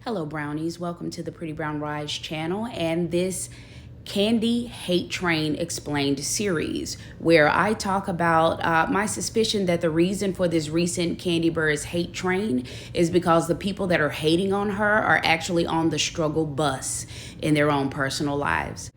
Hello brownies, welcome to the Pretty Brown Rise channel and this Kandi Hate Train Explained series, where I talk about my suspicion that the reason for this recent Kandi Burruss hate train is because the people that are hating on her are actually on the struggle bus in their own personal lives.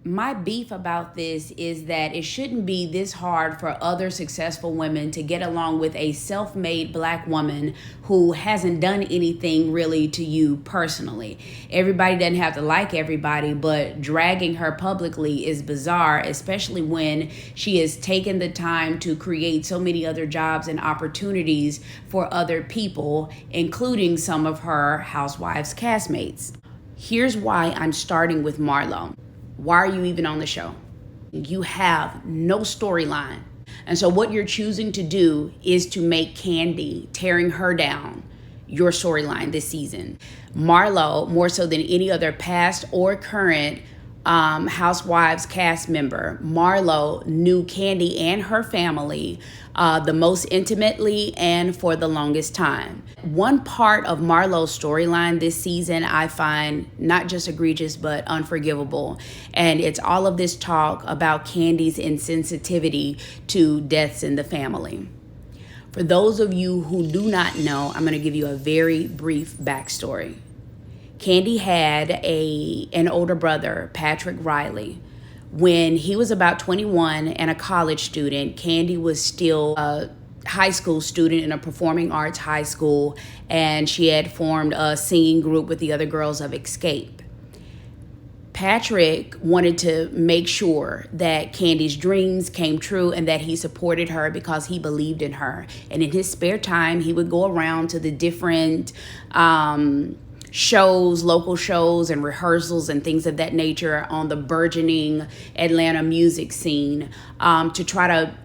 My beef about this is that it shouldn't be this hard for other successful women to get along with a self-made Black woman who hasn't done anything really to you personally. Everybody doesn't have to like everybody, but dragging her publicly is bizarre, especially when she has taken the time to create so many other jobs and opportunities for other people, including some of her Housewives castmates. Here's why I'm starting with Marlo. Why are you even on the show? You have no storyline. And so what you're choosing to do is to make Kandi, tearing her down, your storyline this season. Marlo, more so than any other past or current Housewives cast member, Marlo knew Kandi and her family the most intimately and for the longest time. One part of Marlo's storyline this season I find not just egregious but unforgivable, and it's all of this talk about Kandi's insensitivity to deaths in the family. For those of you who do not know, I'm going to give you a very brief backstory. Kandi had an older brother, Patrick Riley. When he was about 21 and a college student, Kandi was still a high school student in a performing arts high school, and she had formed a singing group with the other girls of Escape. Patrick wanted to make sure that Kandi's dreams came true and that he supported her because he believed in her. And in his spare time, he would go around to the different shows, local shows and rehearsals and things of that nature on the burgeoning Atlanta music scene to try to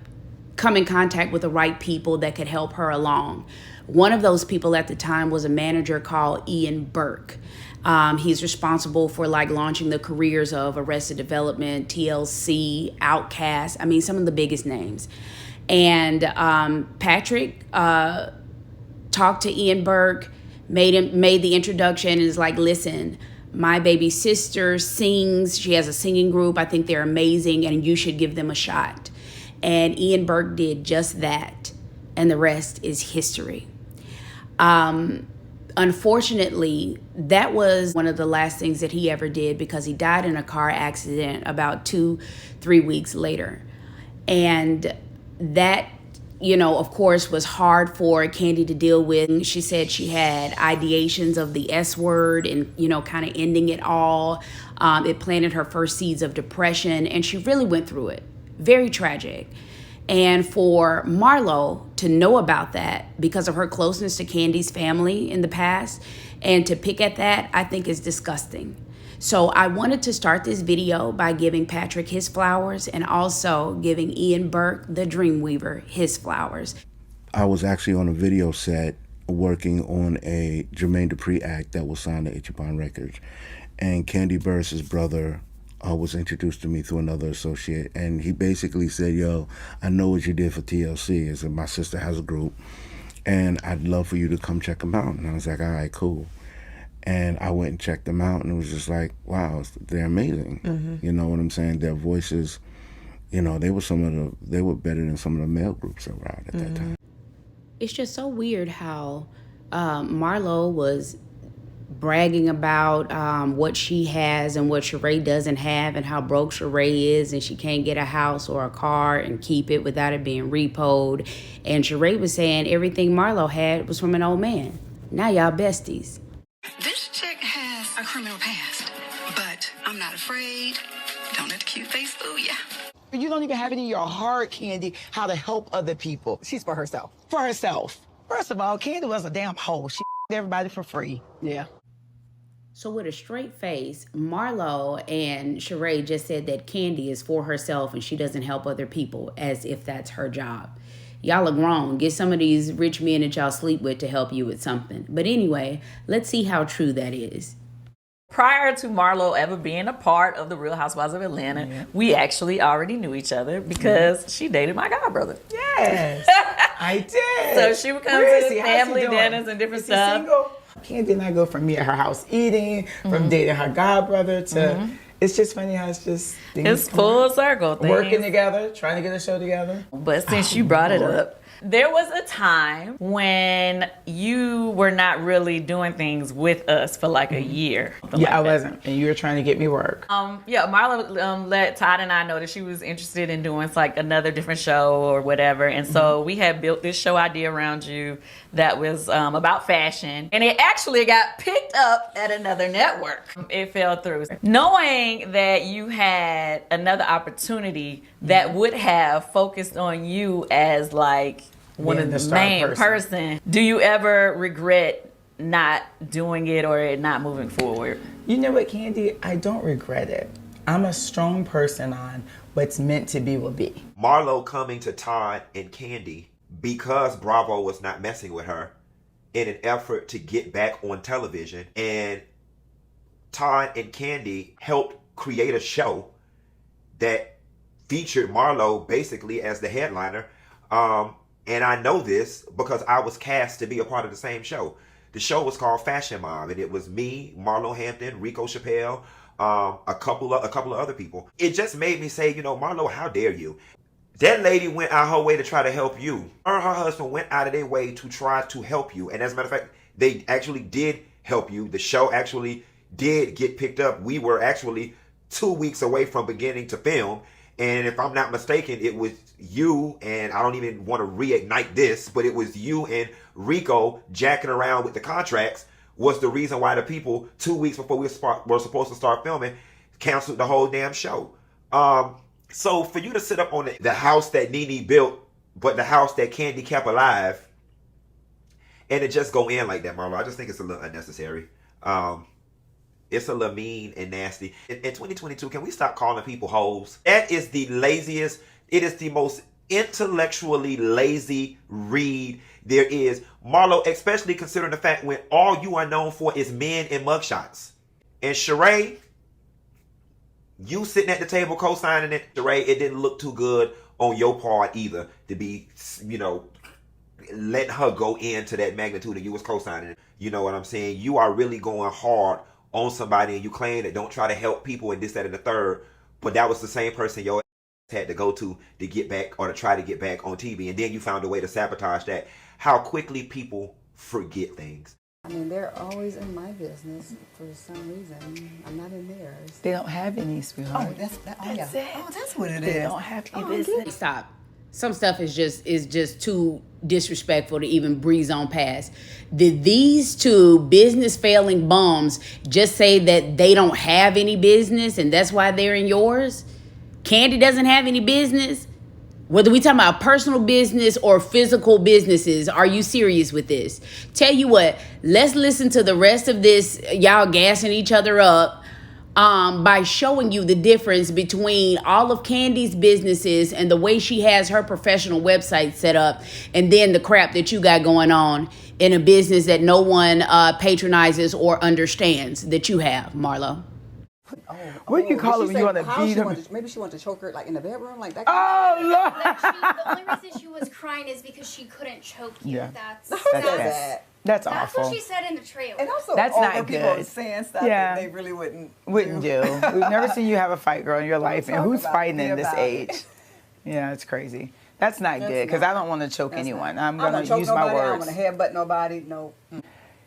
come in contact with the right people that could help her along. One of those people at the time was a manager called Ian Burke. He's responsible for launching the careers of Arrested Development, TLC, Outkast, some of the biggest names. And Patrick talked to Ian Burke, made the introduction, and is like, listen, my baby sister sings. She has a singing group. I think they're amazing, and you should give them a shot. And Ian Burke did just that, and the rest is history. Unfortunately, that was one of the last things that he ever did because he died in a car accident about 2-3 weeks later. And that, of course, was hard for Kandi to deal with. She said she had ideations of the S word and, kind of ending it all. It planted her first seeds of depression, and she really went through it. Very tragic. And for Marlo to know about that because of her closeness to Kandi's family in the past and to pick at that, I think is disgusting. So I wanted to start this video by giving Patrick his flowers and also giving Ian Burke, the Dreamweaver, his flowers. I was actually on a video set working on a Jermaine Dupri act that was signed to Ichiban Records. And Kandi Burruss's brother was introduced to me through another associate. And he basically said, yo, I know what you did for TLC. Is that my sister has a group, and I'd love for you to come check them out. And I was like, all right, cool. And I went and checked them out, and it was just like, wow, they're amazing. Mm-hmm. You know what I'm saying? Their voices, they were better than some of the male groups that were out at that time. It's just so weird how Marlo was bragging about what she has and what Sheree doesn't have and how broke Sheree is, and she can't get a house or a car and keep it without it being repoed. And Sheree was saying everything Marlo had was from an old man. Now y'all besties. This chick has a criminal past, but I'm not afraid. Don't let the cute face fool ya. You don't even have it in your heart, Kandi, how to help other people. She's for herself. For herself. First of all, Kandi was a damn hoe. She everybody for free. Yeah. So with a straight face, Marlo and Sheree just said that Kandi is for herself and she doesn't help other people, as if that's her job. Y'all are grown. Get some of these rich men that y'all sleep with to help you with something. But anyway, let's see how true that is. Prior to Marlo ever being a part of the Real Housewives of Atlanta, we actually already knew each other because she dated my godbrother. Yes, I did. So she would come to the family dinners and different stuff. Single? Kandi and I go from me at her house eating, from dating her godbrother to, it's just funny how it's just things It's full circle. working together, trying to get a show together. But since you brought it up, there was a time when you were not really doing things with us for like a year. Yeah, I wasn't. And you were trying to get me work. Yeah, Marla let Todd and I know that she was interested in doing like another different show or whatever. And so we had built this show idea around you that was about fashion. And it actually got picked up at another network. It fell through. Knowing that you had another opportunity that would have focused on you as like one of the main person, do you ever regret not doing it or it not moving forward? You know what, Kandi? I don't regret it. I'm a strong person on what's meant to be will be. Marlo coming to Todd and Kandi because Bravo was not messing with her in an effort to get back on television. And Todd and Kandi helped create a show that featured Marlo basically as the headliner. And I know this because I was cast to be a part of the same show. The show was called Fashion Mom, and it was me, Marlo Hampton, Rico Chappelle, a couple of other people. It just made me say, you know, Marlo, how dare you? That lady went out her way to try to help you. Her and her husband went out of their way to try to help you. And as a matter of fact, they actually did help you. The show actually did get picked up. We were actually 2 weeks away from beginning to film. And if I'm not mistaken, it was you, and I don't even want to reignite this, but it was you and Rico jacking around with the contracts was the reason why the people 2 weeks before we were supposed to start filming canceled the whole damn show. So for you to sit up on the house that Nene built, but the house that Kandi kept alive, and it just go in like that, Marlo, I just think it's a little unnecessary. It's a little mean and nasty. In 2022, can we stop calling people hoes? That is the laziest, it is the most intellectually lazy read there is. Marlo, especially considering the fact when all you are known for is men and mugshots. And Sheree, you sitting at the table co-signing it, Sheree, it didn't look too good on your part either to be, you know, letting her go into that magnitude and you was co-signing it. You know what I'm saying? You are really going hard on somebody and you claim that don't try to help people and this, that, and the third, but that was the same person your ass had to go to get back or to try to get back on TV, and then you found a way to sabotage that. How quickly people forget things. I mean, they're always in my business for some reason. I'm not in theirs. They don't have any, sweetheart. Oh, that's That's yeah. it. Oh, that's what it They is. don't have any business. Stop. Some stuff is just too disrespectful to even breeze on past. Did these two business failing bums just say that they don't have any business and that's why they're in yours? Kandi doesn't have any business? Whether we talking about personal business or physical businesses, are you serious with this? Tell you what, let's listen to the rest of this, y'all gassing each other up, by showing you the difference between all of Kandi's businesses and the way she has her professional website set up, and then the crap that you got going on in a business that no one patronizes or understands that you have, Marlo. What do you call it when you want to beat him? Maybe she wanted to choke her like in the bedroom, like that. Oh, Lord. The only reason she was crying is because she couldn't choke you. Yeah. That's That's that's awful. what she said in the trailer. And also, That's older not people good. saying stuff Yeah. that they really wouldn't do. We've never seen you have a fight, girl, in your life. And talk who's about fighting me in this about age? it. Yeah, it's crazy. That's not good because I don't want to choke anyone. I'm I going don't to use my I words. don't want to headbutt nobody. No.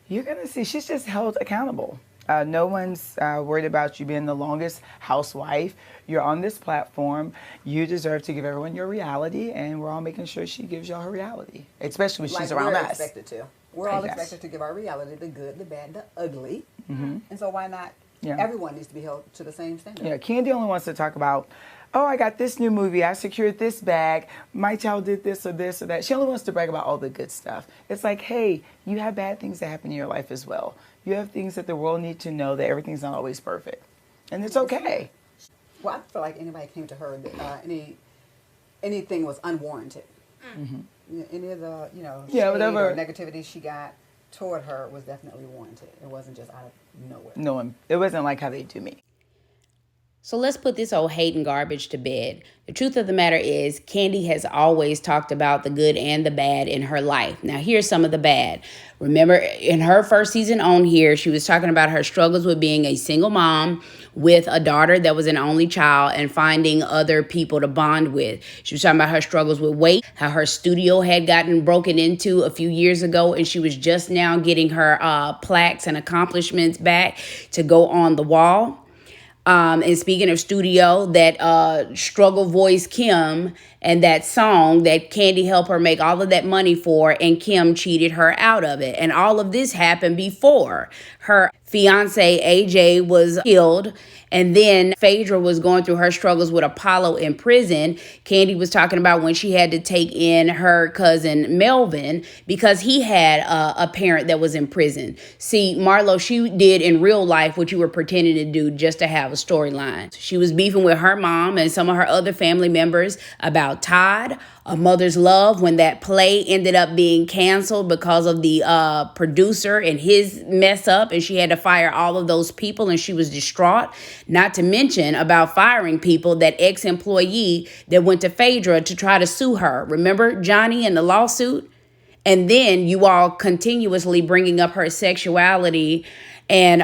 You're going to see. She's just held accountable. No one's worried about you being the longest housewife. You're on this platform. You deserve to give everyone your reality, and we're all making sure she gives y'all her reality, especially when she's around we're us. Expected to. We're all Yes. expected to give our reality, the good, the bad, the ugly. And so why not? Yeah. Everyone needs to be held to the same standard. Yeah, Kandi only wants to talk about, oh, I got this new movie, I secured this bag, my child did this or that. She only wants to brag about all the good stuff. It's like, hey, you have bad things that happen in your life as well. You have things that the world needs to know that everything's not always perfect. And it's okay. Well, I feel like anybody came to her that anything was unwarranted. Any of the, shade whatever. or negativity she got toward her was definitely warranted. It wasn't just out of nowhere. No one, it wasn't like how they do me. So let's put this old hate and garbage to bed. The truth of the matter is, Kandi has always talked about the good and the bad in her life. Now, here's some of the bad. Remember, in her first season on here, she was talking about her struggles with being a single mom with a daughter that was an only child and finding other people to bond with. She was talking about her struggles with weight, how her studio had gotten broken into a few years ago, and she was just now getting her plaques and accomplishments back to go on the wall. And speaking of studio, that struggle voice Kim and that song that Kandi helped her make all of that money for, and Kim cheated her out of it. And all of this happened before her fiance AJ was killed. And then Phaedra was going through her struggles with Apollo in prison. Kandi was talking about when she had to take in her cousin Melvin because he had a parent that was in prison. See, Marlo, she did in real life what you were pretending to do just to have a storyline. She was beefing with her mom and some of her other family members about Todd, A Mother's Love, when that play ended up being canceled because of the producer and his mess up, and she had to fire all of those people, and she was distraught. Not to mention about firing people, that ex-employee that went to Phaedra to try to sue her. Remember Johnny and the lawsuit? And then you all continuously bringing up her sexuality and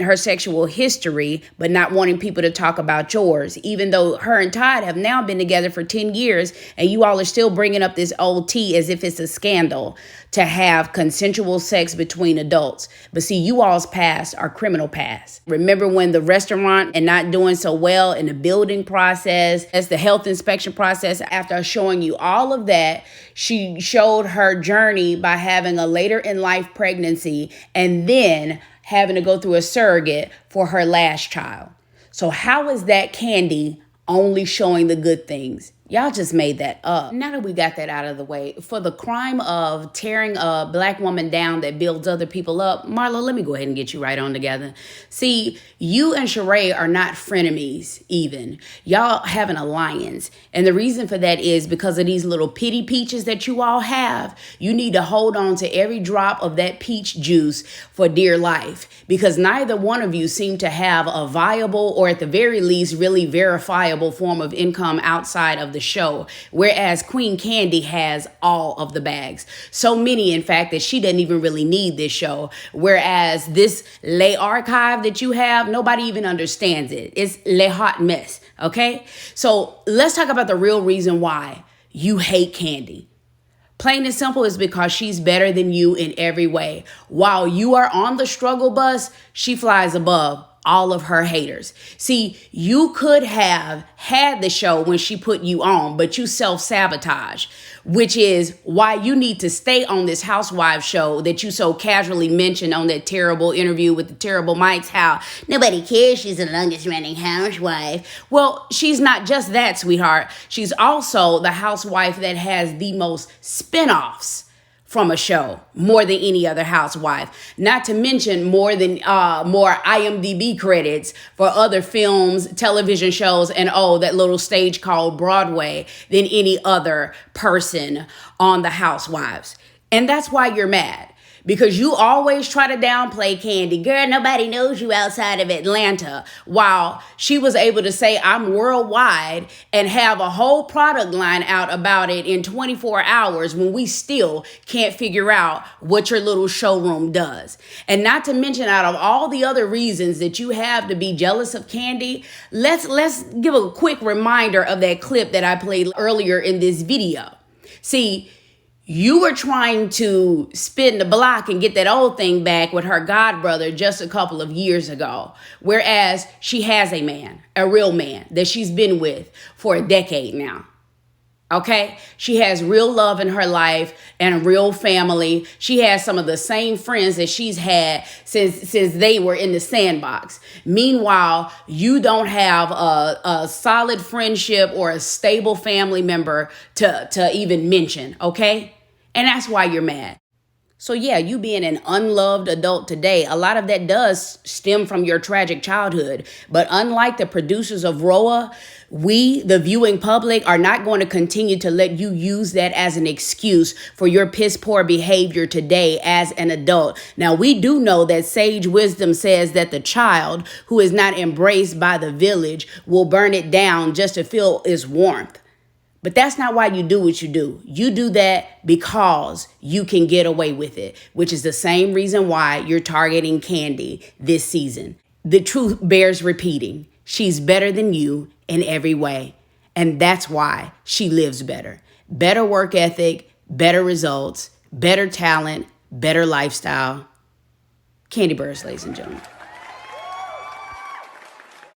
her sexual history, but not wanting people to talk about yours, even though her and Todd have now been together for 10 years, and you all are still bringing up this old tea as if it's a scandal to have consensual sex between adults. But see, you all's past are criminal past. Remember when the restaurant and not doing so well in the building process, as the health inspection process, after showing you all of that, she showed her journey by having a later in life pregnancy and then having to go through a surrogate for her last child. So how is that Kandi only showing the good things? Y'all just made that up. Now that we got that out of the way, for the crime of tearing a Black woman down that builds other people up, Marlo, let me go ahead and get you right on together. See, you and Sheree are not frenemies even. Y'all have an alliance. And the reason for that is because of these little pity peaches that you all have. You need to hold on to every drop of that peach juice for dear life, because neither one of you seem to have a viable, or at the very least, really verifiable form of income outside of the show, whereas Queen Kandi has all of the bags. So many, in fact, that she doesn't even really need this show, whereas this lay archive that you have, nobody even understands it. It's le hot mess, okay? So let's talk about the real reason why you hate Kandi. Plain and simple, is because she's better than you in every way. While you are on the struggle bus, she flies above all of her haters. See, you could have had the show when she put you on, but you self-sabotage, which is why you need to stay on this housewives show that you so casually mentioned on that terrible interview with the terrible mics, how nobody cares she's the longest running housewife. Well, she's not just that, sweetheart. She's also the housewife that has the most spinoffs from a show, more than any other housewife. Not to mention more IMDb credits for other films, television shows, and that little stage called Broadway than any other person on the Housewives. And that's why you're mad. Because you always try to downplay Kandi. Girl, nobody knows you outside of Atlanta. While she was able to say, I'm worldwide, and have a whole product line out about it in 24 hours when we still can't figure out what your little showroom does. And not to mention, out of all the other reasons that you have to be jealous of Kandi, let's give a quick reminder of that clip that I played earlier in this video. See, you were trying to spin the block and get that old thing back with her godbrother just a couple of years ago. Whereas she has a man, a real man that she's been with for a decade now. Okay? She has real love in her life and a real family. She has some of the same friends that she's had since they were in the sandbox. Meanwhile, you don't have a solid friendship or a stable family member to even mention, okay? And that's why you're mad. So yeah, you being an unloved adult today, a lot of that does stem from your tragic childhood. But unlike the producers of Roa, we, the viewing public, are not going to continue to let you use that as an excuse for your piss poor behavior today as an adult. Now, we do know that sage wisdom says that the child who is not embraced by the village will burn it down just to feel its warmth. But that's not why you do what you do. You do that because you can get away with it, which is the same reason why you're targeting Kandi this season. The truth bears repeating. She's better than you in every way. And that's why she lives better. Better work ethic, better results, better talent, better lifestyle. Kandi Burruss, ladies and gentlemen.